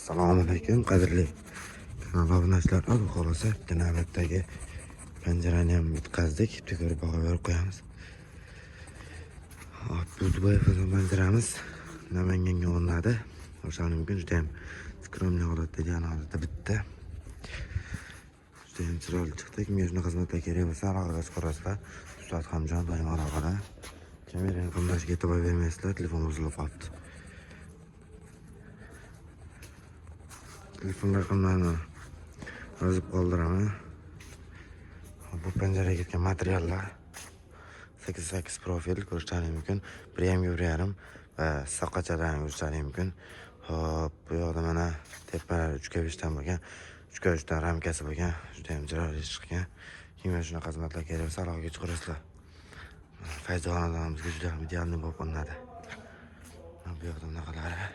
Assalomu alaykum qadrli kanal obunachilar. Xudo xolasa bitta navbatdagi panjarani ham bitkazdik. Bitta ko'rib baho berib qo'yamiz. Buzdboyev panjaramiz Namanganga o'rnadi. O'shaning uchun juda ham skromniy holatda degan holatda bitta. Juda ham chiroyli chiqdi. Kimga shunaqa xizmatlar kerak bo'lsa aloqaga chiqarasizlar. Ustad Hamjon doim aloqada. Kameraning qilmashiga e'tibor bermaysizlar, telefon buzilib qolibdi. Telefon raqamlarini yozib qoldiraman. Bu panjaraga ketgan materiallar 8 profil ko'rishingiz mumkin. 1.5 va soqqachadan ko'rishingiz mumkin. Hop, bu yoqda mana tepalar 3x5 dan bo'lgan, 3x3 dan ramkasi bo'lgan, juda ham chiroyli chiqqan. Kimga shunaqa xizmatlar kerak bo'lsa aloqaga chiqarasizlar. Fayz xonadonimizga juda ham ideal bo'lib qo'nadi. Bu yoqda bunaqalari